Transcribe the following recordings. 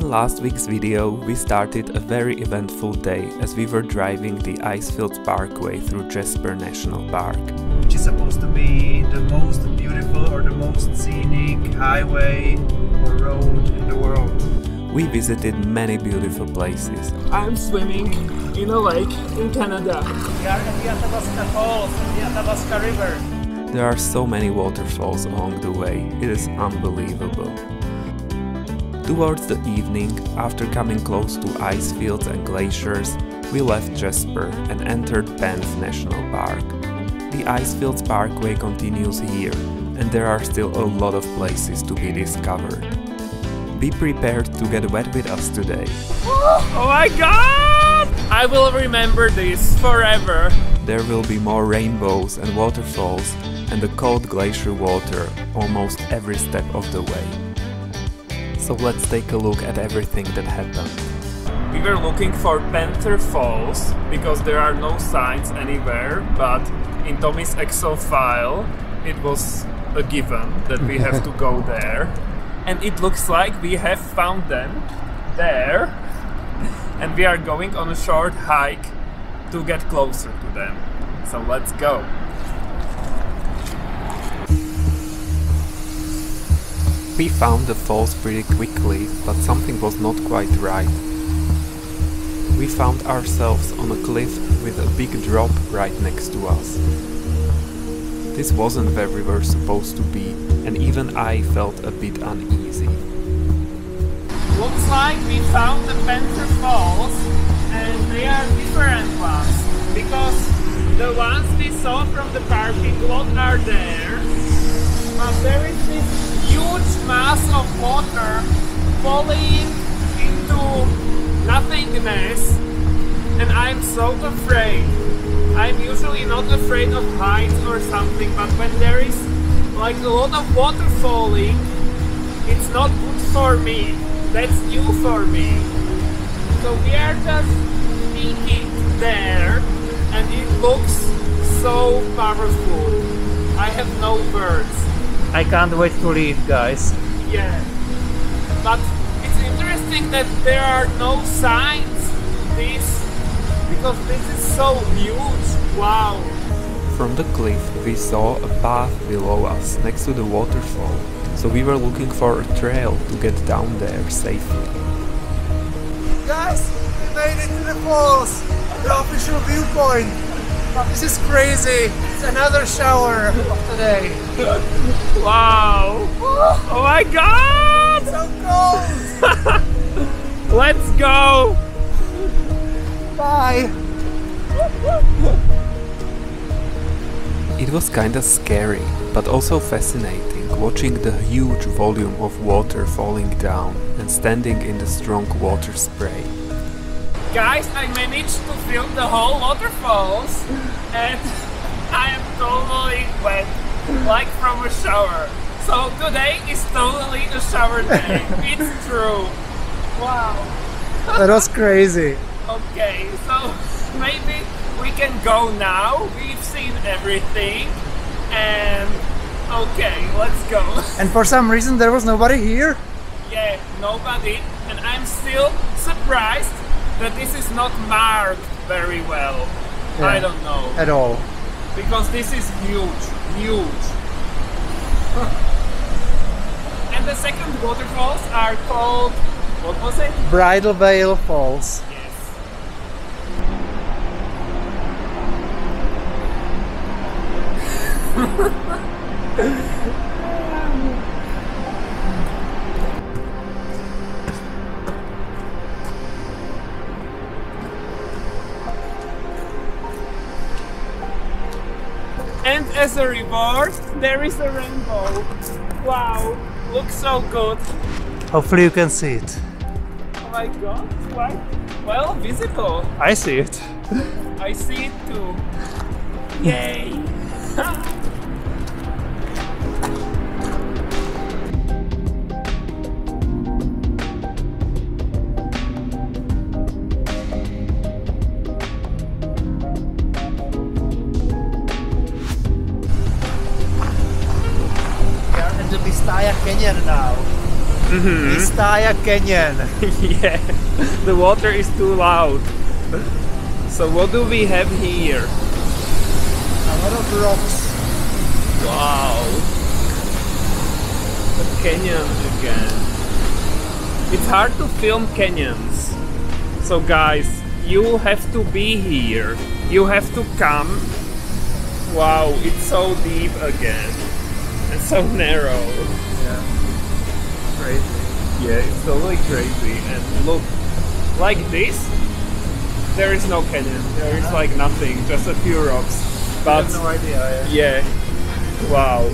In last week's video, we started a very eventful day as we were driving the Icefields Parkway through Jasper National Park. Which is supposed to be the most beautiful or the most scenic highway or road in the world. We visited many beautiful places. I'm swimming in a lake in Canada. We are at the Athabasca Falls and the Athabasca River. There are so many waterfalls along the way, it is unbelievable. Towards the evening, after coming close to ice fields and glaciers, we left Jasper and entered Banff National Park. The Icefields Parkway continues here, and there are still a lot of places to be discovered. Be prepared to get wet with us today. Oh my god! I will remember this forever. There will be more rainbows and waterfalls and the cold glacier water almost every step of the way. So let's take a look at everything that happened. We were looking for Panther Falls because there are no signs anywhere, but in Tommy's Excel file it was a given that we have to go there. And it looks like we have found them there, and we are going on a short hike to get closer to them. So let's go. We found the falls pretty quickly, but something was not quite right. We found ourselves on a cliff with a big drop right next to us. This wasn't where we were supposed to be, and even I felt a bit uneasy. Looks like we found the Panther Falls, and they are different ones, because the ones we saw from the parking lot are there, but there is this huge mass of water falling into nothingness, and I'm so afraid. I'm usually not afraid of heights or something, but when there is like a lot of water falling, it's not good for me. That's new for me. So we are just peeking there, and it looks so powerful. I have no words. I can't wait to leave, guys. Yeah, but it's interesting that there are no signs to this, because this is so huge. Wow. From the cliff we saw a path below us next to the waterfall, so we were looking for a trail to get down there safely. Guys, we made it to the falls! The official viewpoint! This is crazy! It's another shower of today. Wow! Oh my god! So cold! Let's go! Bye! It was kinda scary, but also fascinating watching the huge volume of water falling down and standing in the strong water spray. Guys, I managed to film the whole waterfalls, and I am totally wet, like from a shower. So today is totally a shower day. It's true. Wow. That was crazy. Okay, so maybe we can go now. We've seen everything, and okay, let's go. And for some reason there was nobody here? Yeah, nobody, and I'm still surprised that this is not marked very well. Yeah, I don't know. At all. Because this is huge, huge. And the second waterfalls are called, what was it? Bridal Veil Falls. Yes. And as a reward, there is a rainbow. Wow, looks so good. Hopefully you can see it. Oh my god, it's quite well visible. I see it. I see it too. Yay! We are in the Vistaya Canyon now. Mistaya Canyon. Yeah, the water is too loud. So what do we have here? A lot of rocks. Wow, the canyon again. It's hard to film canyons. So guys, you have to be here. You have to come. Wow, it's so deep again. And so narrow. Yeah. Crazy. Yeah, it's totally crazy. And look, like this, there is no canyon. There is like nothing, just a few rocks. But I have no idea. yeah, wow.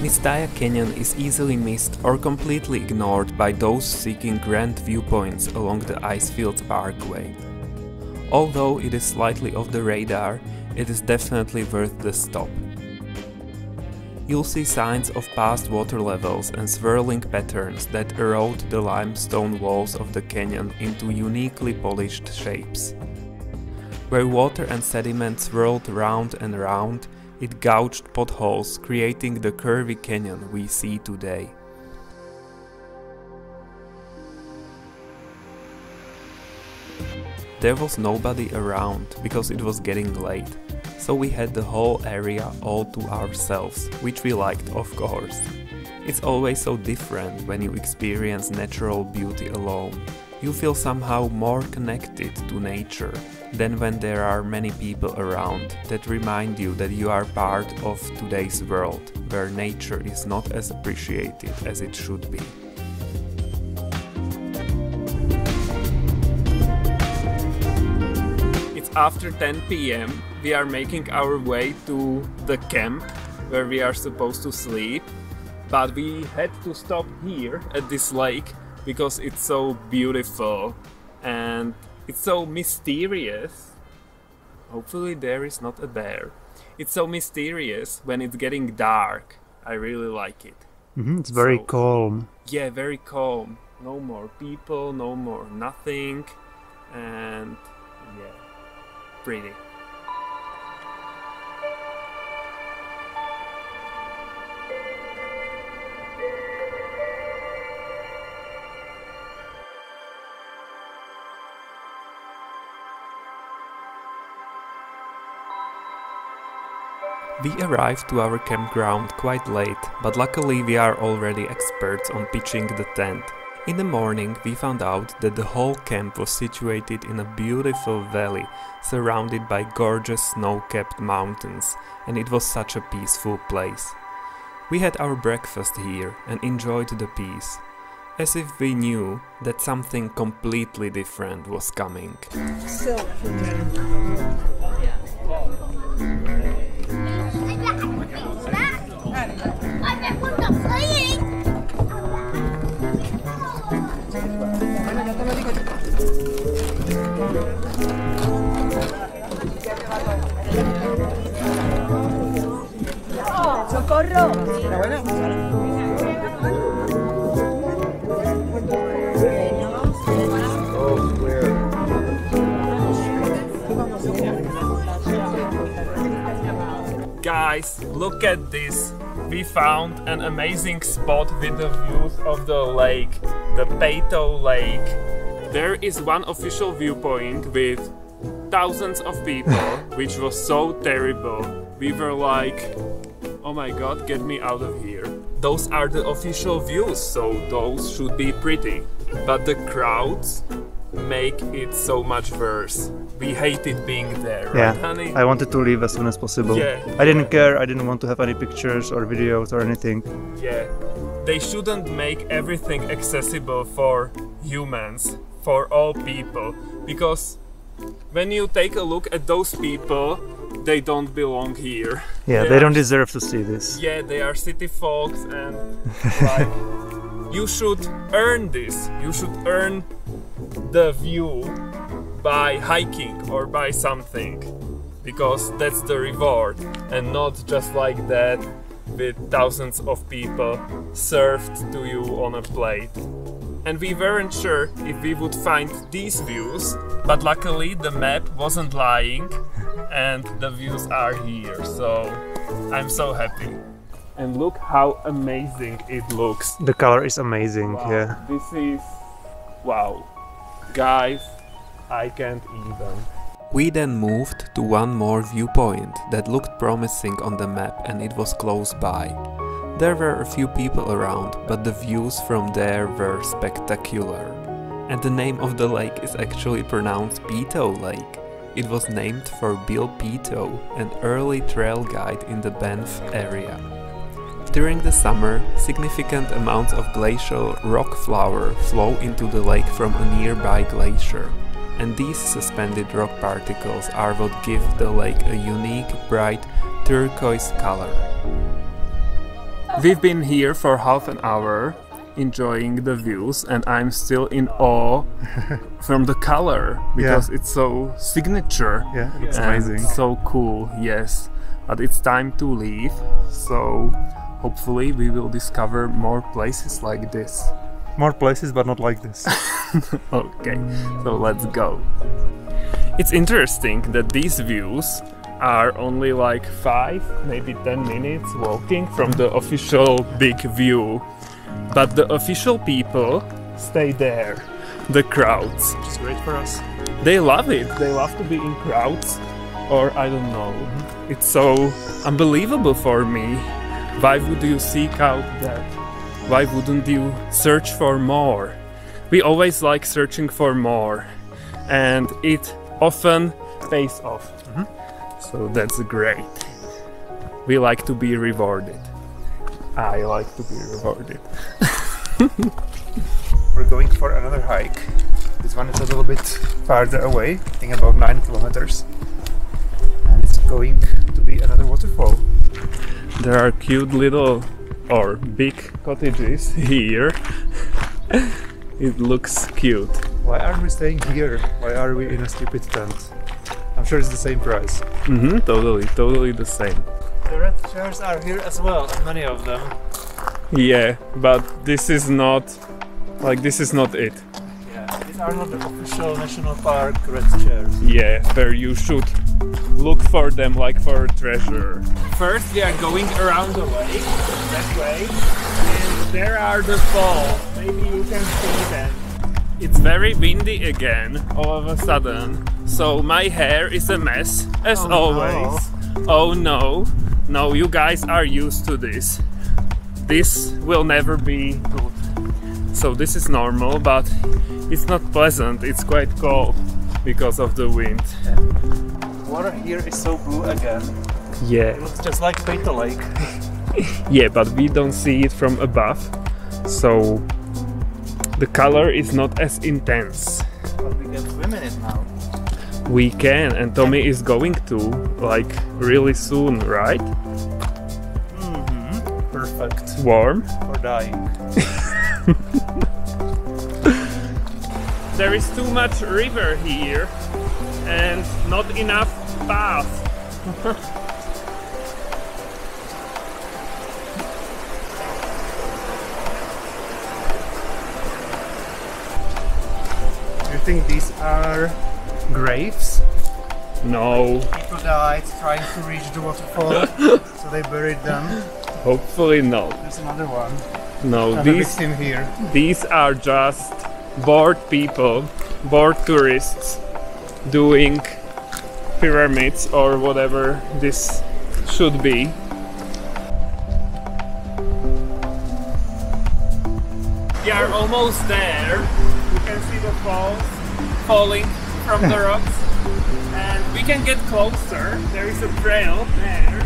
Mistaya Canyon is easily missed or completely ignored by those seeking grand viewpoints along the Icefields Parkway. Although it is slightly off the radar, it is definitely worth the stop. You'll see signs of past water levels and swirling patterns that erode the limestone walls of the canyon into uniquely polished shapes. Where water and sediment swirled round and round, it gouged potholes, creating the curvy canyon we see today. There was nobody around because it was getting late, so we had the whole area all to ourselves, which we liked, of course. It's always so different when you experience natural beauty alone. You feel somehow more connected to nature than when there are many people around that remind you that you are part of today's world, where nature is not as appreciated as it should be. It's after 10 p.m. We are making our way to the camp where we are supposed to sleep, but we had to stop here at this lake because it's so beautiful and it's so mysterious. Hopefully there is not a bear. It's so mysterious when it's getting dark. I really like it. It's very calm. Yeah, very calm. No more people, no more nothing. And yeah, pretty. We arrived to our campground quite late, but luckily we are already experts on pitching the tent. In the morning we found out that the whole camp was situated in a beautiful valley surrounded by gorgeous snow-capped mountains, and it was such a peaceful place. We had our breakfast here and enjoyed the peace, as if we knew that something completely different was coming. ¡Socorro! Guys, look at this! We found an amazing spot with the views of the lake, the Peto Lake. There is one official viewpoint with thousands of people, which was so terrible. We were like, oh my god, get me out of here. Those are the official views, so those should be pretty. But the crowds make it so much worse. We hated being there, right, honey? I wanted to leave as soon as possible. Yeah. I didn't care, I didn't want to have any pictures or videos or anything. Yeah. They shouldn't make everything accessible for humans, for all people, because when you take a look at those people, they don't belong here. Yeah, they don't deserve to see this. Yeah, they are city folks and like, you should earn this. You should earn the view by hiking or by something, because that's the reward, and not just like that with thousands of people served to you on a plate. and we weren't sure if we would find these views, but luckily the map wasn't lying and the views are here, so I'm so happy. And look how amazing it looks. The color is amazing, Wow, yeah. This is... wow. Guys, I can't even. We then moved to one more viewpoint that looked promising on the map, and it was close by. There were a few people around, but the views from there were spectacular. And the name of the lake is actually pronounced Peto Lake. It was named for Bill Peto, an early trail guide in the Banff area. During the summer, significant amounts of glacial rock flour flow into the lake from a nearby glacier, and these suspended rock particles are what give the lake a unique, bright turquoise color. We've been here for half an hour enjoying the views, and I'm still in awe from the color because it's so signature. Yeah, it's and amazing. so cool, yes. But it's time to leave, so hopefully we will discover more places like this. More places, but not like this. Okay, so let's go. It's interesting that these views are only like 5, maybe 10 minutes walking from the official big view. But the official people stay there, the crowds. Which is great for us. They love it, they love to be in crowds, or I don't know. It's so unbelievable for me. Why would you seek out that? Why wouldn't you search for more? We always like searching for more, and it often pays off. So that's great. We like to be rewarded. I like to be rewarded. We're going for another hike. This one is a little bit farther away, I think about 9 kilometers. And it's going to be another waterfall. There are cute little or big cottages here. It looks cute. Why are we staying here? Why are we in a stupid tent? I'm sure it's the same price. Totally the same. The red chairs are here as well, and many of them. Yeah, but this is not it. Yeah, these are not the official national park red chairs. Yeah, where you should look for them like for a treasure. First we are going around the lake, that way, and there are the falls. Maybe you can see them. It's very windy again, all of a sudden, so my hair is a mess, as always. Oh no, no, you guys are used to this. This will never be good. So this is normal, but it's not pleasant, it's quite cold because of the wind. Water here is so blue again. Yeah. It looks just like Peto Lake. Yeah, but we don't see it from above, so the color is not as intense. But we can swim in it now. We can, and Tommy is going to, like, really soon, right? Perfect. Warm? Or dying. There is too much river here and not enough path. Do you think these are graves? No, People died trying to reach the waterfall, so they buried them. hopefully no. There's another one. No, Another these victim here. These are just bored people, bored tourists doing pyramids or whatever this should be. We are almost there. You can see the falls falling from the rocks, and we can get closer. There is a trail there.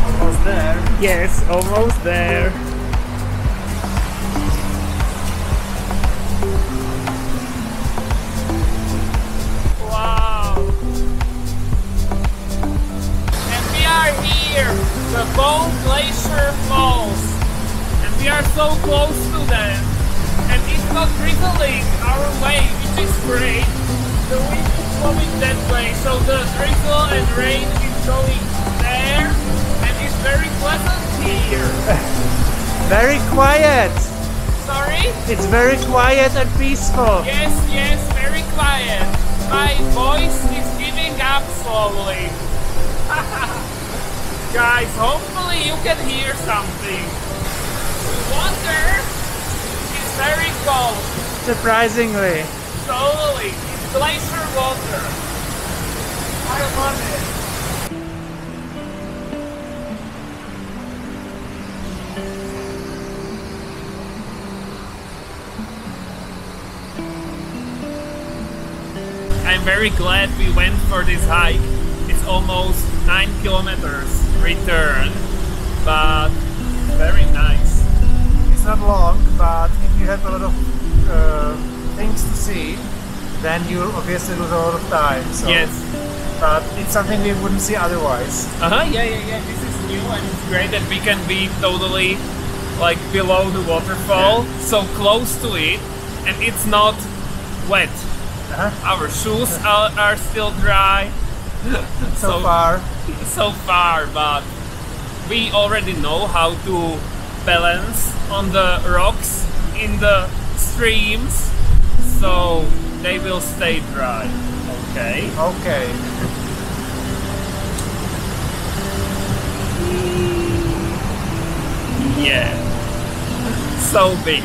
Almost there. Yes, almost there. Wow! And we are here, the Banff Glacier Falls, and we are so close to them. and it's not drizzling our way, which is great. The wind is blowing that way, so the drizzle and rain is going there, and it's very pleasant here. Very quiet. Sorry? It's very quiet and peaceful. Yes, yes, very quiet. My voice is giving up slowly. Guys, hopefully you can hear something. The water is very cold. Surprisingly. Totally. It's glacier water. I love it. I'm very glad we went for this hike. It's almost 9 kilometers return, but very nice. It's not long, but if you have a lot of things to see, then you obviously lose a lot of time. So. Yes. But it's something we wouldn't see otherwise. Yeah. This is new and it's great that we can be totally like below the waterfall, so close to it, and it's not wet. Our shoes are still dry. So far, but we already know how to balance on the rocks in the streams, so they will stay dry. Okay. Okay. Yeah. So big.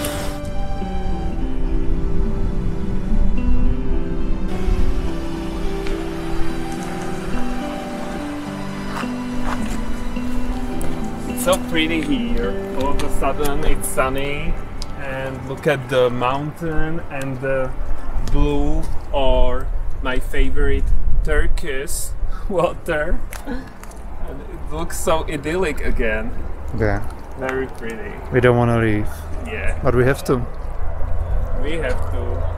So pretty here. All of a sudden it's sunny, and look at the mountain and the blue, or my favorite, turquoise water. And it looks so idyllic again. Yeah. Very pretty. We don't want to leave. Yeah. But we have to. We have to.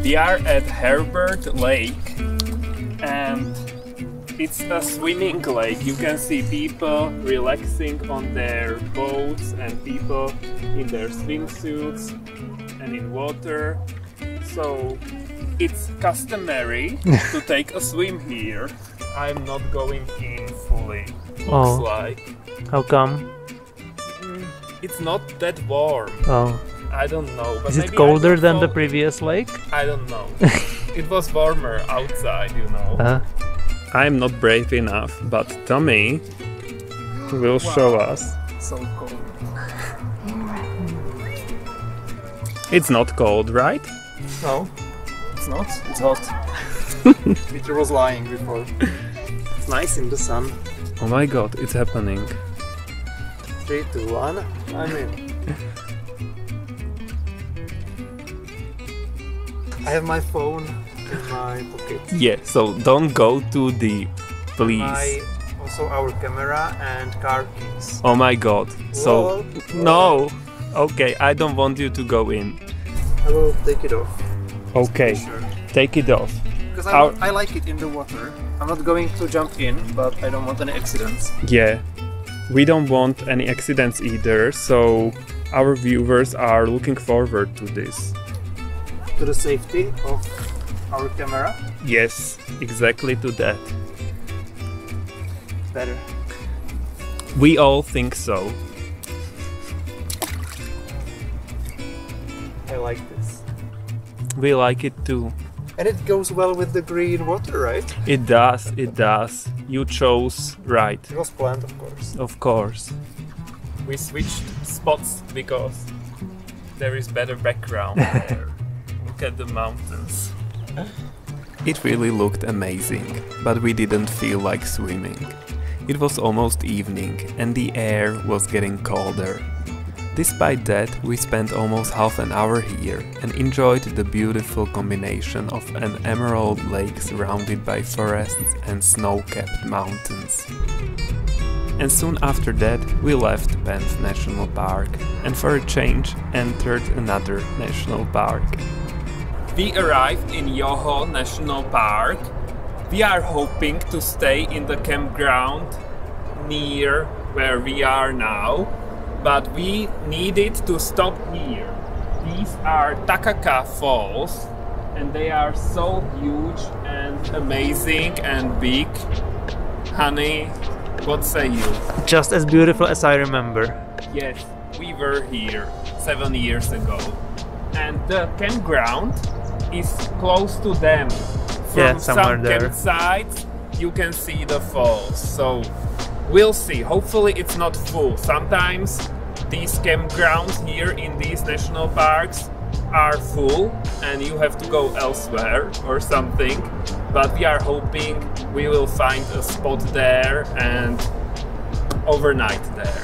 We are at Herbert Lake, and it's a swimming lake. You can see people relaxing on their boats and people in their swimsuits and in water. So it's customary to take a swim here. I'm not going in fully. Looks like. How come? It's not that warm. Oh. I don't know. But Is it colder than the previous lake? I don't know. It was warmer outside, you know. I'm not brave enough, but Tommy will show us. So cold. It's not cold, right? No, it's not. It's hot. Peter was lying before. It's nice in the sun. Oh my god, it's happening. 3, 2, 1. I'm in. I have my phone in my pocket. Yeah, so don't go too deep, please. Also our camera and car keys. Oh my god. So, no! Okay, I don't want you to go in. I will take it off. Okay, take it off. Because I like it in the water. I'm not going to jump in, but I don't want any accidents. Yeah, we don't want any accidents either, so our viewers are looking forward to this. To the safety of our camera? Yes, exactly to that. Better. We all think so. I like this. We like it too. And it goes well with the green water, right? It does, it does. You chose right. It was planned, of course. Of course. We switched spots because there is better background there. Look at the mountains. It really looked amazing, but we didn't feel like swimming. It was almost evening and the air was getting colder. Despite that, we spent almost half an hour here and enjoyed the beautiful combination of an emerald lake surrounded by forests and snow-capped mountains. And soon after that, we left Banff National Park and for a change entered another national park. We arrived in Yoho National Park, We are hoping to stay in the campground near where we are now, but we needed to stop here. These are Takaka Falls, and they are so huge and amazing and big. Honey, what say you? Just as beautiful as I remember. Yes, we were here 7 years ago, and the campground is close to them. From somewhere some there. campsites you can see the falls, so we'll see. Hopefully it's not full. Sometimes these campgrounds here in these national parks are full and you have to go elsewhere or something, but we are hoping we will find a spot there and overnight there.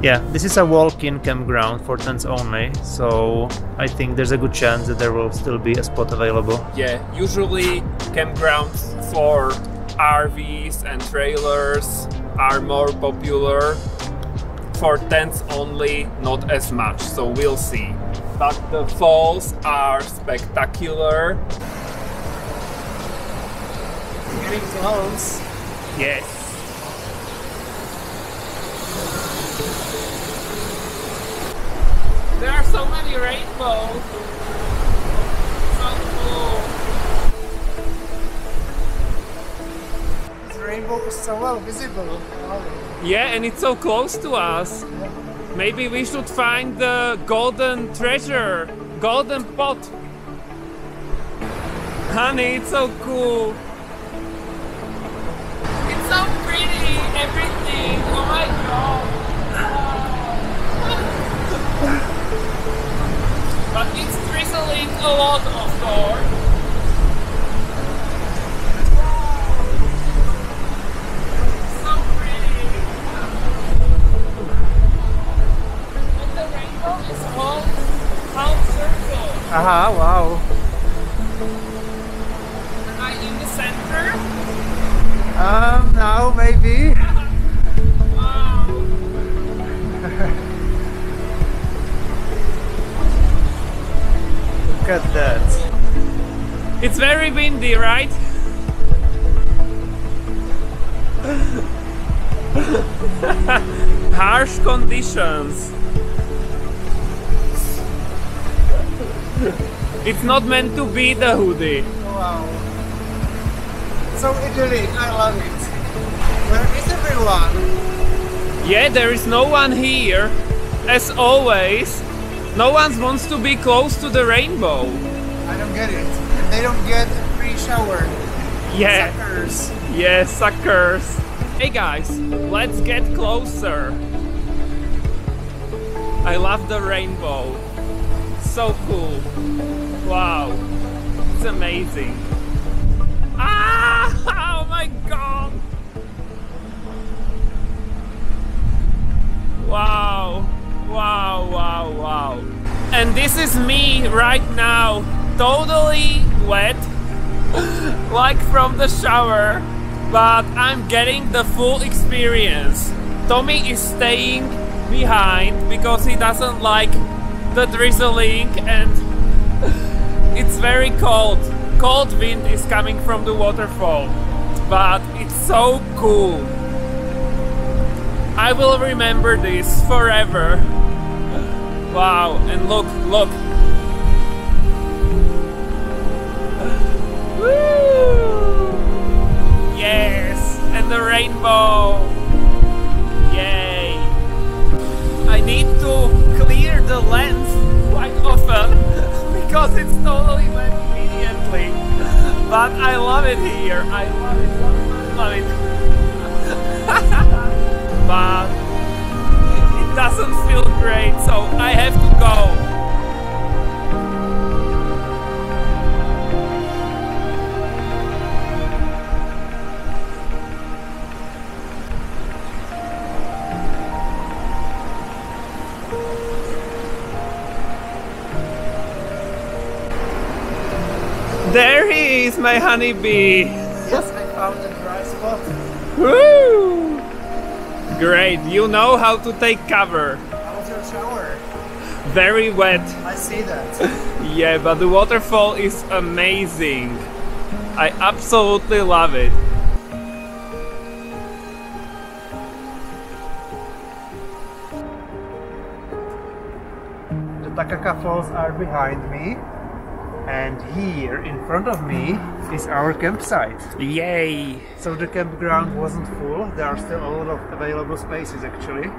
Yeah, this is a walk-in campground for tents only, so I think there's a good chance that there will still be a spot available. Yeah, usually campgrounds for RVs and trailers are more popular. For tents only, not as much, so we'll see. But the falls are spectacular. Getting close. Yes. There are so many rainbows. So cool. This rainbow is so well visible. Wow. Yeah, and it's so close to us. Maybe we should find the golden treasure, golden pot. Honey, it's so cool. It's so pretty, everything. Oh my god. But it's drizzling a lot, of course. So pretty. And the rainbow is all half circle. Aha, wow. Am I in the center? Now maybe. Wow. Look at that. It's very windy, right? Harsh conditions. It's not meant to be the hoodie. Wow. So idyllic, I love it. Where is everyone? Yeah, there is no one here. As always, no one wants to be close to the rainbow. I don't get it. And they don't get a free shower. Yeah. Suckers. Yeah, suckers. Hey guys, let's get closer. I love the rainbow. So cool. Wow. It's amazing. Ah! Oh my god! Wow. Wow, wow, wow. And this is me right now, totally wet, like from the shower, but I'm getting the full experience. Tommy is staying behind because he doesn't like the drizzling and it's very cold. Cold wind is coming from the waterfall, but it's so cool. I will remember this forever. Wow, and look, look. Woo! Yes, and the rainbow. Yay. I need to clear the lens quite often because it's totally wet immediately. But I love it here. I love it, love it, love it. But it doesn't feel great, so I have to go. There he is, my honeybee. Yes, I found a dry spot. Woo! Great, you know how to take cover. How was your shower? Very wet. I see that. Yeah, but the waterfall is amazing. I absolutely love it. The Takaka Falls are behind me, and here in front of me is our campsite. Yay! So the campground wasn't full, there are still a lot of available spaces actually.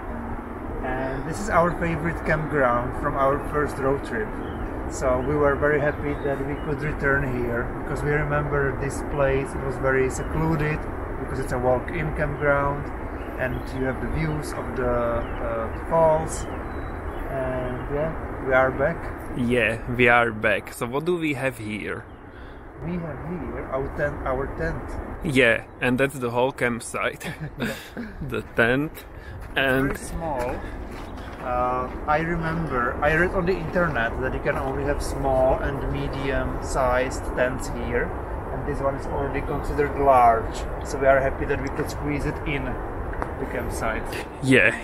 And this is our favorite campground from our first road trip. So we were very happy that we could return here, because we remember this place was very secluded, because it's a walk-in campground and you have the views of the falls. And yeah, we are back. Yeah, we are back. So what do we have here? We have here our tent. Yeah, and that's the whole campsite. The tent. And very small. I remember, I read on the internet that you can only have small and medium-sized tents here, and this one is already considered large. So we are happy that we could squeeze it in the campsite. yeah.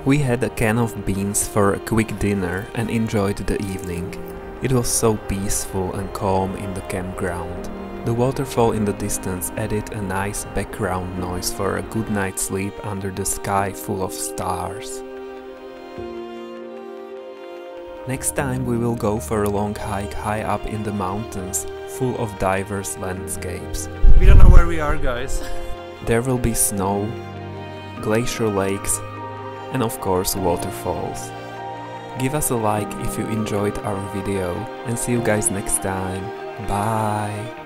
We had a can of beans for a quick dinner and enjoyed the evening. It was so peaceful and calm in the campground. The waterfall in the distance added a nice background noise for a good night's sleep under the sky full of stars. Next time we will go for a long hike high up in the mountains, full of diverse landscapes. We don't know where we are, guys. There will be snow, glacier lakes, and of course waterfalls. Give us a like if you enjoyed our video, and see you guys next time. Bye!